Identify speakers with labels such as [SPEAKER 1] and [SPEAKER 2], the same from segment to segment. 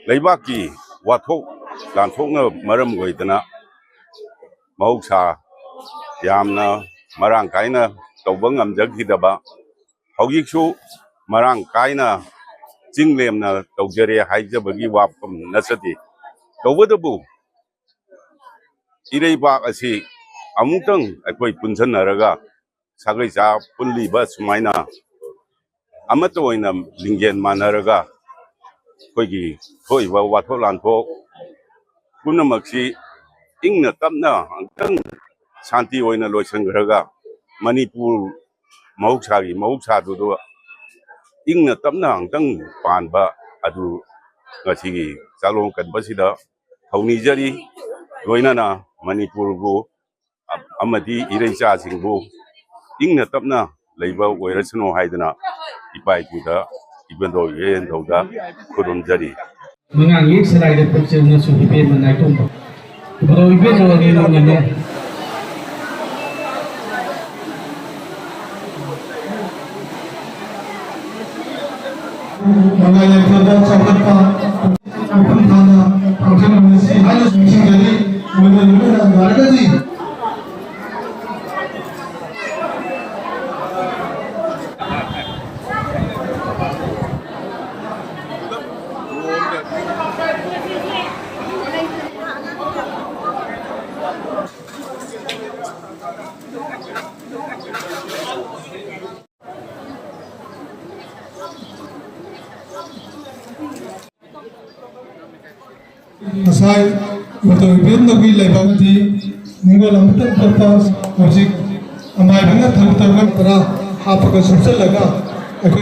[SPEAKER 1] ꯂꯩꯕꯥꯛꯀꯤ ꯋꯥꯊꯣꯛ ꯂꯥꯟꯊꯣꯛꯅ ꯃꯔꯝ ꯑꯣꯏꯗꯅ ꯃꯍꯧꯁꯥ ꯌꯥꯝꯅ ꯃꯔꯥꯡ ꯀꯥꯏꯅ ꯇꯧꯕ ꯉꯝꯖꯈꯤꯗꯕ ꯍꯧꯖꯤꯛꯁꯨ ꯃꯔꯥꯡ ꯀꯥꯏꯅ ꯆꯤꯡꯂꯦꯝꯅ ꯇꯧꯖꯔꯦ ꯍꯥꯏꯖꯕꯒꯤ ꯋꯥꯐꯝ ꯅꯠꯆꯗꯦ ꯇꯧꯕꯇꯕꯨ ꯏꯔꯩꯕꯥꯛ ꯑꯁꯤ ꯑꯃꯨꯛꯇꯪ ꯑꯩꯈꯣꯏ ꯄꯨꯟꯁꯤꯟꯅꯔꯒ ꯁꯥꯒꯩꯆꯥ ꯄꯨꯜꯂꯤꯕ ꯁꯨꯃꯥꯏꯅ ꯑꯃꯠꯇ ꯑꯣꯏꯅ ꯂꯤꯡꯖꯦꯜ ꯃꯥꯟꯅꯔꯒ ꯑꯩꯈꯣꯏꯒꯤ ꯊꯣꯛꯏꯕ ꯋꯥꯊꯣꯛ ꯂꯥꯟꯊꯣꯛ ꯄꯨꯝꯅꯃꯛꯁꯤ ꯏꯪꯅ ꯇꯞꯅ ꯑꯃꯨꯛꯇꯪ ꯁꯥꯟꯇꯤ ꯑꯣꯏꯅ ꯂꯣꯏꯁꯤꯟꯈ꯭ꯔꯒ ꯃꯅꯤꯄꯨꯔ ꯃꯍꯧꯁꯥꯒꯤ ꯃꯍꯧꯁꯥꯗꯨꯗ ꯏꯪꯅ ꯇꯞꯅ ꯑꯃꯨꯛꯇꯪ ꯄꯥꯟꯕ ꯑꯗꯨ ꯉꯁꯤꯒꯤ ꯆꯥꯂꯣꯡ ꯀꯟꯕꯁꯤꯗ ꯊꯧꯅꯤꯖꯔꯤ ꯂꯣꯏꯅꯅ ꯃꯅꯤꯄꯨꯔꯕꯨ ꯑꯃꯗꯤ ꯏꯔꯩꯆꯥꯁꯤꯡꯕꯨ ꯏꯪꯅ ꯇꯞꯅ ꯂꯩꯕ ꯑꯣꯏꯔꯁꯅꯨ ꯍꯥꯏꯗꯅ ꯏꯄꯥ ꯏꯄꯨꯗ ꯏꯕꯦꯟꯗꯧ ꯏꯔꯦꯟꯗꯧꯗ ꯈꯨꯔꯨꯝꯖꯔꯤ
[SPEAKER 2] mengang yek selai de percaya suhi be menai tum bro ibe no ni no ne mengai yang sudah sampai pa bukan kana bukan mesti hanya singgali menurut warga ji Asai betul betul nabi lepas di minggu lalu terpas musik amai banget terus pernah apa kesusahan laga aku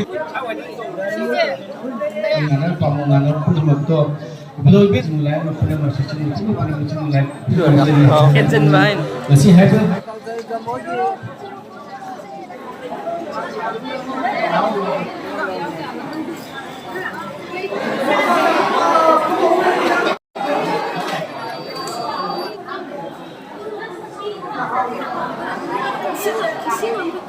[SPEAKER 2] mana pamangan pun waktu betul betul mulai pada masa itu pada masa mulai
[SPEAKER 3] It's in mine.
[SPEAKER 2] masih ada
[SPEAKER 3] Mau